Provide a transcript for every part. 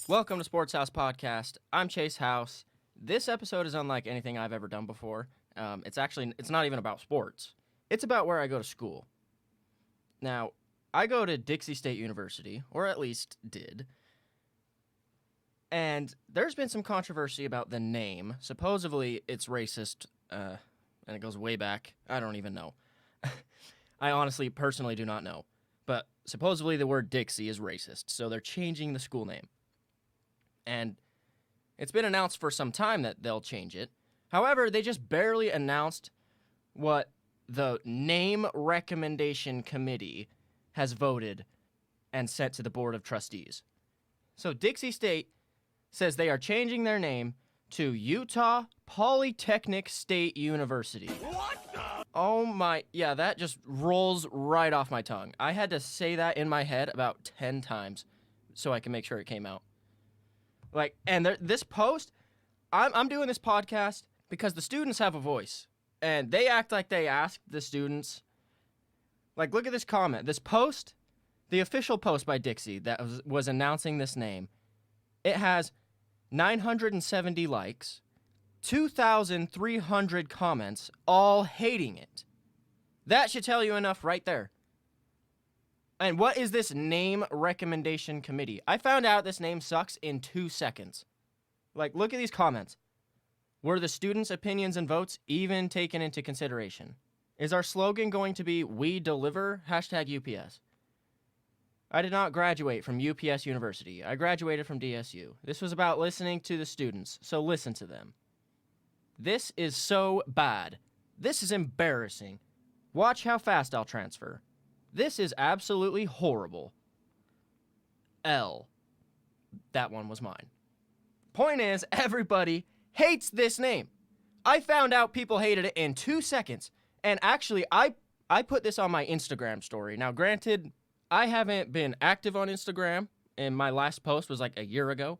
Welcome to Sports House Podcast. I'm Chase House. This episode is unlike anything I've ever done before. It's not even about sports. It's about where I go to school. Now, I go to Dixie State University, or at least did. And there's been some controversy about the name. Supposedly, it's racist, and it goes way back. I don't even know. I honestly, personally do not know. But supposedly the word Dixie is racist, so they're changing the school name. And it's been announced for some time that they'll change it. However, they just barely announced what the Name Recommendation Committee has voted and sent to the Board of Trustees. So Dixie State says they are changing their name to Utah Polytechnic State University. What the? Oh my, yeah, that just rolls right off my tongue. I had to say that in my head about 10 times so I can make sure it came out. This post, I'm doing this podcast because the students have a voice, and they act like they asked the students. Like, look at this comment. This post, the official post by Dixie that was announcing this name, it has 970 likes, 2,300 comments, all hating it. That should tell you enough right there. And what is this Name Recommendation Committee? I found out this name sucks in 2 seconds. Like, look at these comments. Were the students' opinions and votes even taken into consideration? Is our slogan going to be, "We deliver," #UPS? I did not graduate from UPS University. I graduated from DSU. This was about listening to the students, so listen to them. This is so bad. This is embarrassing. Watch how fast I'll transfer. This is absolutely horrible. L. That one was mine. Point is, everybody hates this name. I found out people hated it in 2 seconds. And actually, I put this on my Instagram story. Now, granted, I haven't been active on Instagram, and my last post was like a year ago.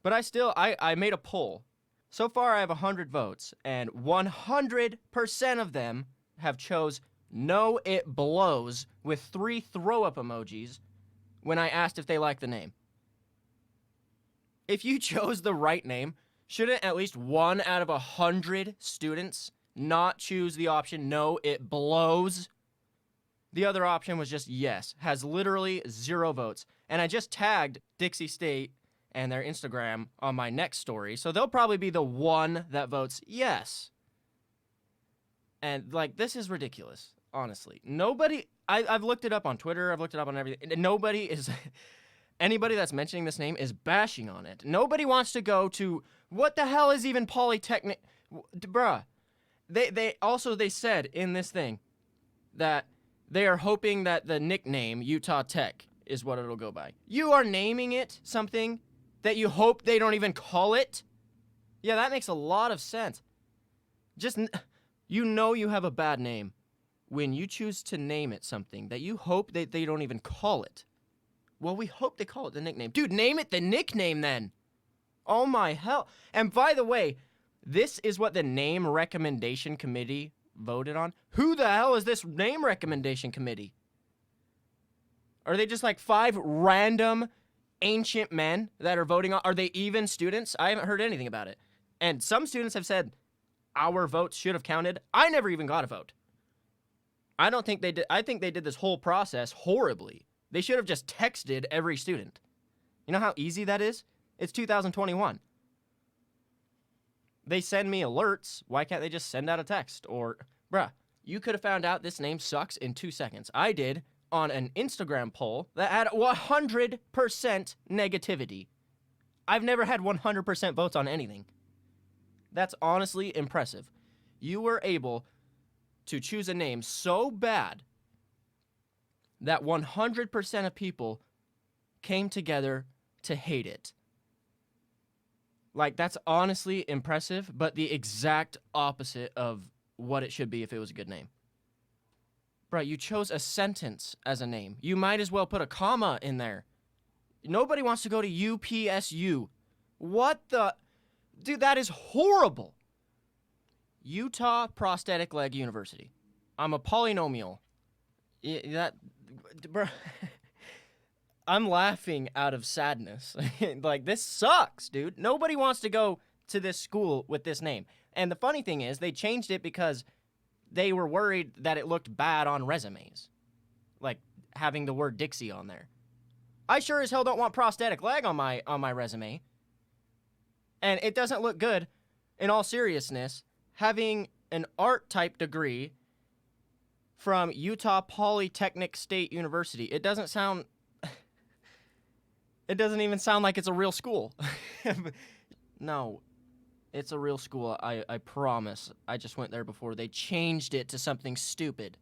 But I made a poll. So far, I have 100 votes, and 100% of them have chose "No, it blows" with 3 throw-up emojis when I asked if they like the name. If you chose the right name, shouldn't at least 1 out of 100 students not choose the option "No, it blows"? The other option was just "Yes," has literally 0 votes. And I just tagged Dixie State and their Instagram on my next story, so they'll probably be the one that votes "Yes." And, this is ridiculous, honestly. Nobody, I've looked it up on Twitter, I've looked it up on everything, anybody that's mentioning this name is bashing on it. Nobody wants to go to, what the hell is even Polytechnic? Bruh. They said in this thing that they are hoping that the nickname Utah Tech is what it'll go by. You are naming it something that you hope they don't even call it? Yeah, that makes a lot of sense. You have a bad name when you choose to name it something that you hope that they don't even call it. Well, we hope they call it the nickname. Dude, name it the nickname then. Oh my hell. And by the way, this is what the Name Recommendation Committee voted on. Who the hell is this Name Recommendation Committee? Are they just like 5 random ancient men that are voting on? Are they even students? I haven't heard anything about it. And some students have said our votes should have counted. I never even got a vote. I don't think they did. I think they did this whole process horribly. They should have just texted every student. You know how easy that is? It's 2021. They send me alerts. Why can't they just send out a text? Or, bruh, you could have found out this name sucks in 2 seconds. I did on an Instagram poll that had 100% negativity. I've never had 100% votes on anything. That's honestly impressive. You were able to choose a name so bad that 100% of people came together to hate it. That's honestly impressive, but the exact opposite of what it should be if it was a good name. Bro, you chose a sentence as a name. You might as well put a comma in there. Nobody wants to go to UPSU. What the? Dude, that is horrible. Utah Prosthetic Leg University. I'm a polynomial. Bro. I'm laughing out of sadness. Like, this sucks, dude. Nobody wants to go to this school with this name. And the funny thing is, they changed it because they were worried that it looked bad on resumes. Like, having the word Dixie on there. I sure as hell don't want prosthetic leg on my resume. And it doesn't look good, in all seriousness, having an art type degree from Utah Polytechnic State University. It doesn't even sound like it's a real school. No, it's a real school, I promise. I just went there before. They changed it to something stupid.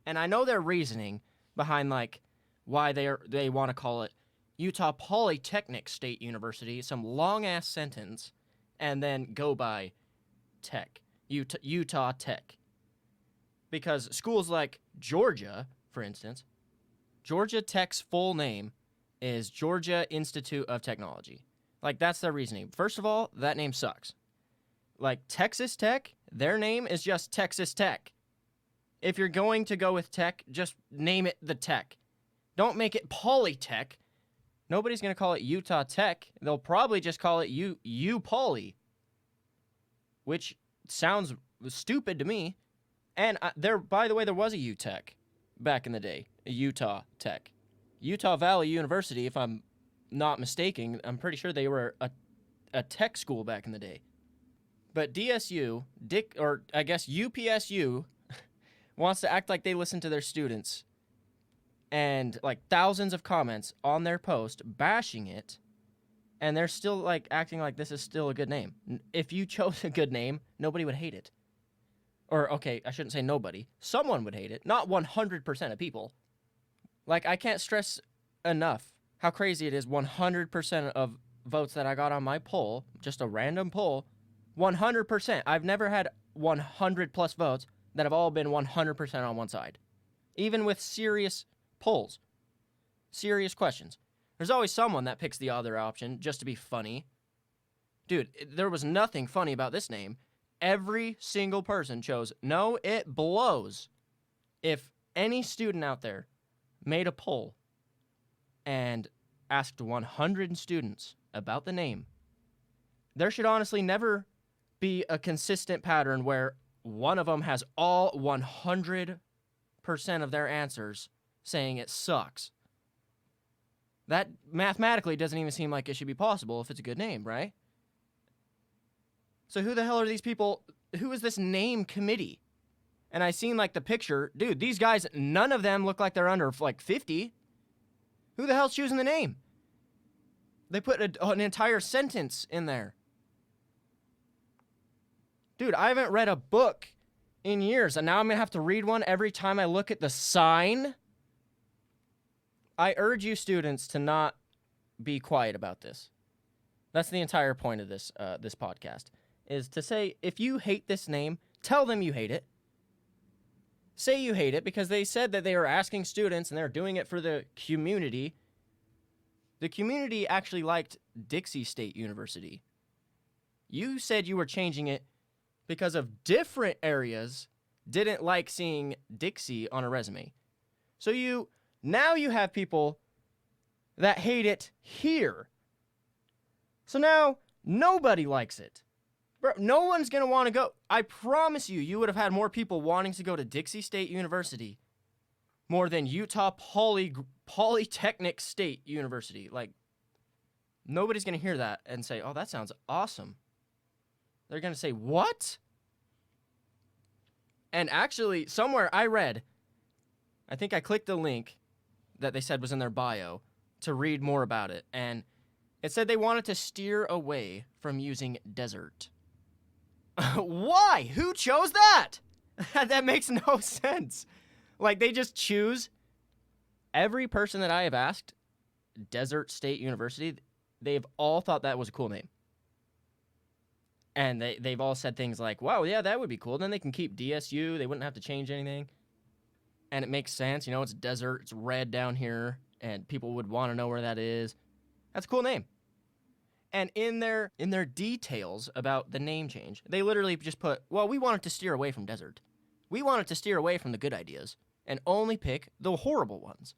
And I know their reasoning behind, like, why they want to call it Utah Polytechnic State University, some long-ass sentence, and then go by Tech, Utah Tech. Because schools like Georgia, for instance, Georgia Tech's full name is Georgia Institute of Technology. Like, that's their reasoning. First of all, that name sucks. Like, Texas Tech, their name is just Texas Tech. If you're going to go with Tech, just name it the Tech. Don't make it Polytech. Nobody's going to call it Utah Tech. They'll probably just call it U Poly, which sounds stupid to me. And by the way, there was a UTech back in the day, a Utah Tech. Utah Valley University, if I'm not mistaken, I'm pretty sure they were a tech school back in the day. But DSU, or I guess UPSU, wants to act like they listen to their students. And, like, thousands of comments on their post bashing it. And they're still, like, acting like this is still a good name. If you chose a good name, nobody would hate it. Or, okay, I shouldn't say nobody. Someone would hate it. Not 100% of people. Like, I can't stress enough how crazy it is. 100% of votes that I got on my poll, just a random poll, 100%. I've never had 100 plus votes that have all been 100% on one side. Even with serious polls, serious questions. There's always someone that picks the other option just to be funny. Dude, there was nothing funny about this name. Every single person chose, no, it blows. If any student out there made a poll and asked 100 students about the name, there should honestly never be a consistent pattern where one of them has all 100% of their answers saying it sucks. That mathematically doesn't even seem like it should be possible if it's a good name, right? So who the hell are these people? Who is this name committee? And I seen, like, the picture. Dude, these guys, none of them look like they're under, like, 50. Who the hell's choosing the name? They put an entire sentence in there. Dude, I haven't read a book in years, and now I'm going to have to read one every time I look at the sign. I urge you students to not be quiet about this. That's the entire point of this podcast, is to say, if you hate this name, tell them you hate it. Say you hate it, because they said that they were asking students and they're doing it for the community. The community actually liked Dixie State University. You said you were changing it because of different areas didn't like seeing Dixie on a resume. So now you have people that hate it here. So now nobody likes it. Bro, no one's going to want to go. I promise you would have had more people wanting to go to Dixie State University more than Utah Polytechnic State University. Like, nobody's going to hear that and say, oh, that sounds awesome. They're going to say, what? And actually, somewhere I read, I think I clicked the link that they said was in their bio to read more about it. And it said they wanted to steer away from using desert. Why? Who chose that? That makes no sense. Like, they just choose. Every person that I have asked, Desert State University, they've all thought that was a cool name. And they've all said things like, wow, yeah, that would be cool. Then they can keep DSU. They wouldn't have to change anything. And it makes sense. You know, it's desert. It's red down here. And people would want to know where that is. That's a cool name. And in their details about the name change, they literally just put, well, we wanted to steer away from desert. We wanted to steer away from the good ideas and only pick the horrible ones.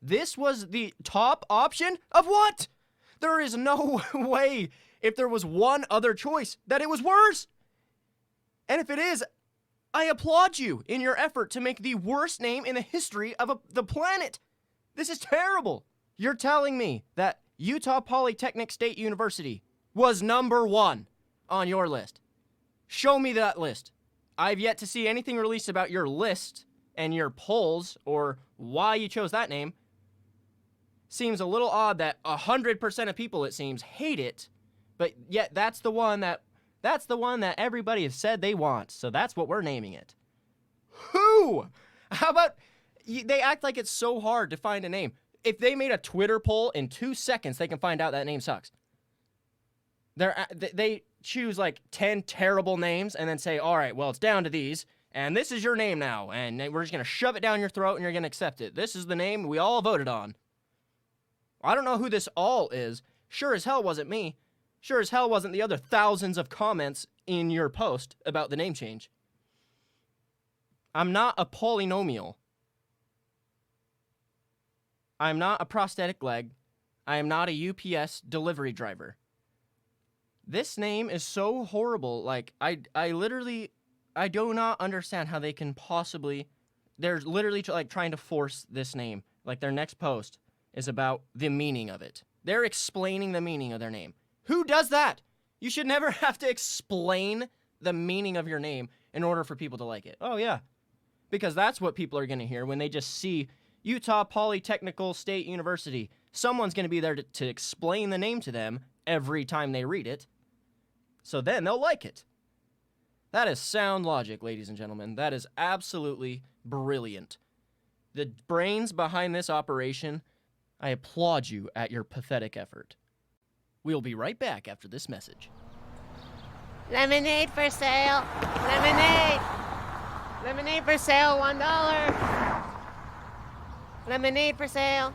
This was the top option of what? There is no way, if there was one other choice, that it was worse. And if it is, I applaud you in your effort to make the worst name in the history of the planet. This is terrible. You're telling me that Utah Polytechnic State University was number 1 on your list. Show me that list. I've yet to see anything released about your list and your polls or why you chose that name. Seems a little odd that 100% of people, it seems, hate it, but yet that's the one that everybody has said they want, so that's what we're naming it. Who? How about, they act like it's so hard to find a name. If they made a Twitter poll in 2 seconds, they can find out that name sucks. They choose like 10 terrible names and then say, all right, well, it's down to these, and this is your name now, and we're just going to shove it down your throat and you're going to accept it. This is the name we all voted on. I don't know who this all is. Sure as hell wasn't me. Sure as hell wasn't the other thousands of comments in your post about the name change. I'm not a polynomial. I'm not a prosthetic leg. I am not a UPS delivery driver. This name is so horrible. Like, I do not understand how they can possibly, they're literally trying to force this name. Like, their next post is about the meaning of it. They're explaining the meaning of their name. Who does that? You should never have to explain the meaning of your name in order for people to like it. Oh, yeah. Because that's what people are going to hear when they just see Utah Polytechnical State University. Someone's going to be there to explain the name to them every time they read it. So then they'll like it. That is sound logic, ladies and gentlemen. That is absolutely brilliant. The brains behind this operation, I applaud you at your pathetic effort. We'll be right back after this message. Lemonade for sale. Lemonade. Lemonade for sale, $1. Lemonade for sale.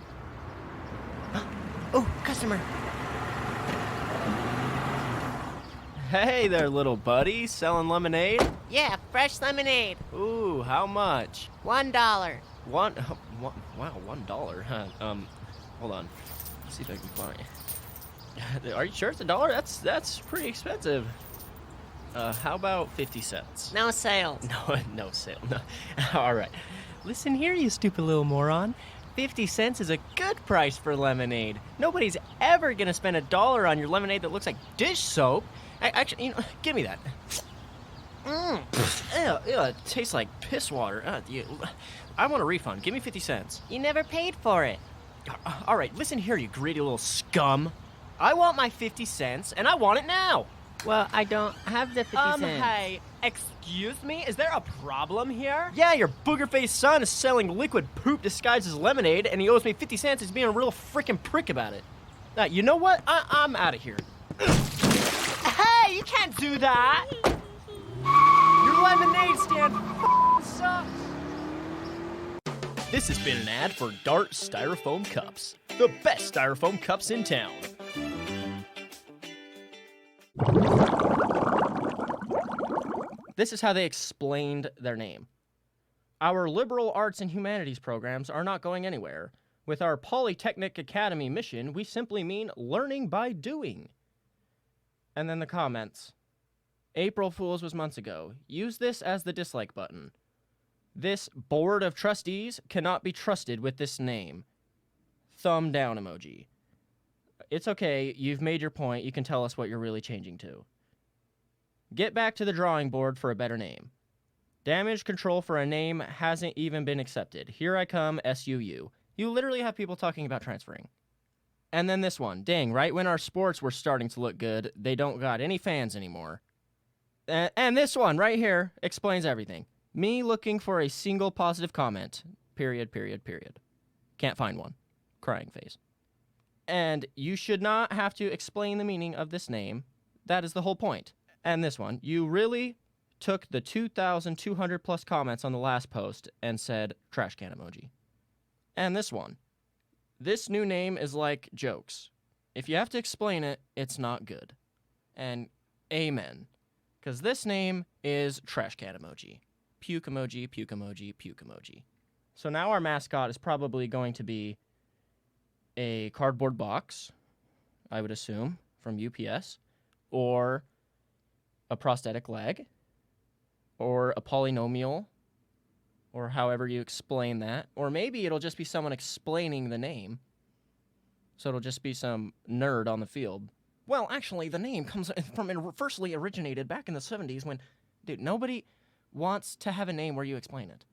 Oh, customer. Hey there, little buddy. Selling lemonade? Yeah, fresh lemonade. Ooh, how much? $1. Wow, $1, huh? Hold on. Let's see if I can find it. Are you sure it's $1? That's pretty expensive. How about 50 cents? No sale. No sale. No. All right. Listen here, you stupid little moron. 50 cents is a good price for lemonade. Nobody's ever gonna spend $1 on your lemonade that looks like dish soap. Actually, give me that. Ew, it tastes like piss water. I want a refund. Give me 50 cents. You never paid for it. All right, listen here, you greedy little scum. I want my 50 cents, and I want it now. Well, I don't have the 50 cents. Hey, excuse me? Is there a problem here? Yeah, your booger-faced son is selling liquid poop disguised as lemonade, and he owes me 50 cents. He's being a real freaking prick about it. Now, you know what? I'm out of here. Hey, you can't do that! Your lemonade stand sucks! This has been an ad for Dart Styrofoam Cups, the best styrofoam cups in town. This is how they explained their name. Our liberal arts and humanities programs are not going anywhere. With our Polytechnic Academy mission, we simply mean learning by doing. And then the comments. April Fools was months ago. Use this as the dislike button. This board of trustees cannot be trusted with this name. Thumb down emoji. It's okay, you've made your point. You can tell us what you're really changing to. Get back to the drawing board for a better name. Damage control for a name hasn't even been accepted. Here I come, SUU. You literally have people talking about transferring. And then this one. Dang, right when our sports were starting to look good, they don't got any fans anymore. And this one right here explains everything. Me looking for a single positive comment. Period. Can't find one. Crying face. And you should not have to explain the meaning of this name. That is the whole point. And this one. You really took the 2,200 plus comments on the last post and said trash can emoji. And this one. This new name is like jokes. If you have to explain it, it's not good. And amen. Because this name is trash can emoji. Puke emoji, puke emoji, puke emoji. So now our mascot is probably going to be a cardboard box, I would assume, from UPS, or a prosthetic leg, or a polynomial, or however you explain that. Or maybe it'll just be someone explaining the name. So it'll just be some nerd on the field. Well, actually, the name comes from firstly originated back in the 70s when, dude, nobody wants to have a name where you explain it.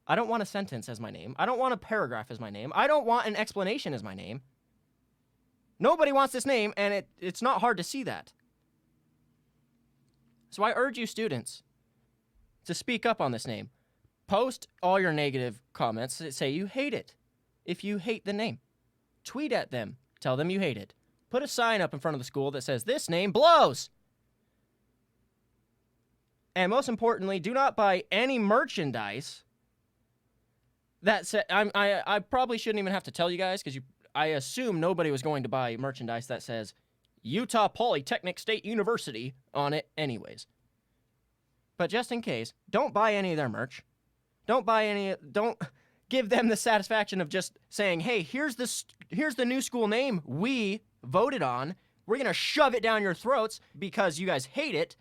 I don't want a sentence as my name. I don't want a paragraph as my name. I don't want an explanation as my name. Nobody wants this name, and it's not hard to see that. So I urge you students to speak up on this name. Post all your negative comments that say you hate it. If you hate the name, tweet at them. Tell them you hate it. Put a sign up in front of the school that says, "This name blows." And most importantly, do not buy any merchandise that said, I probably shouldn't even have to tell you guys, because I assume nobody was going to buy merchandise that says Utah Polytechnic State University on it anyways. But just in case, don't buy any of their merch. Don't give them the satisfaction of just saying, "Hey, here's the new school name we voted on. We're going to shove it down your throats because you guys hate it."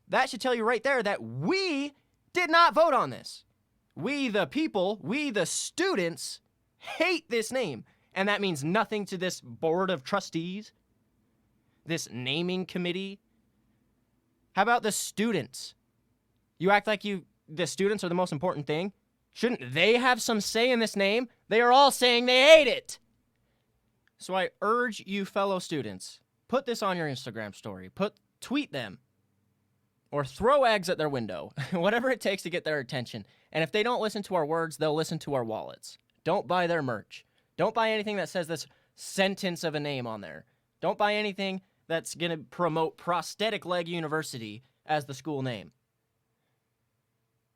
That should tell you right there that we did not vote on this. We, the people, we, the students, hate this name. And that means nothing to this board of trustees, this naming committee. How about the students? You act like the students are the most important thing? Shouldn't they have some say in this name? They are all saying they hate it. So I urge you fellow students, put this on your Instagram story. Tweet them. Or throw eggs at their window. Whatever it takes to get their attention. And if they don't listen to our words, they'll listen to our wallets. Don't buy their merch. Don't buy anything that says this sentence of a name on there. Don't buy anything that's going to promote Prosthetic Leg University as the school name.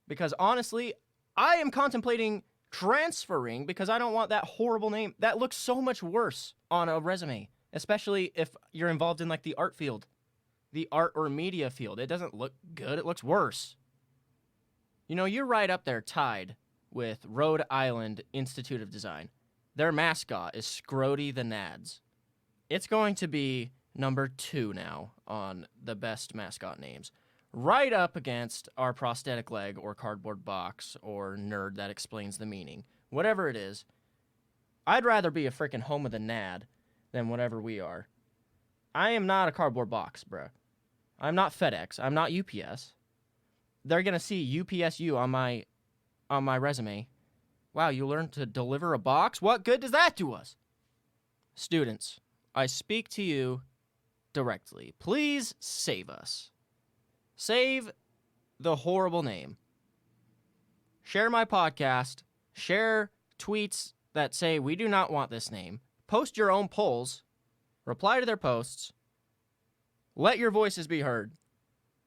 Because honestly, I am contemplating transferring because I don't want that horrible name. That looks so much worse on a resume, especially if you're involved in like the art field, the art or media field. It doesn't look good. It looks worse. You know, you're right up there tied with Rhode Island Institute of Design. Their mascot is Scrody the Nads. It's going to be number 2 now on the best mascot names. Right up against our prosthetic leg or cardboard box or nerd that explains the meaning. Whatever it is, I'd rather be a freaking home of the Nad than whatever we are. I am not a cardboard box, bruh. I'm not FedEx. I'm not UPS. They're going to see UPSU on my resume. Wow, you learned to deliver a box? What good does that do us? Students, I speak to you directly. Please save us. Save the horrible name. Share my podcast. Share tweets that say we do not want this name. Post your own polls. Reply to their posts. Let your voices be heard.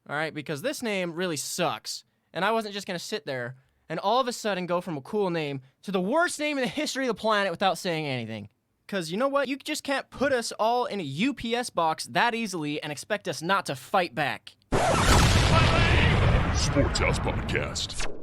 All right, because this name really sucks. And I wasn't just going to sit there and all of a sudden go from a cool name to the worst name in the history of the planet without saying anything. Because you know what? You just can't put us all in a UPS box that easily and expect us not to fight back. Sports House Podcast.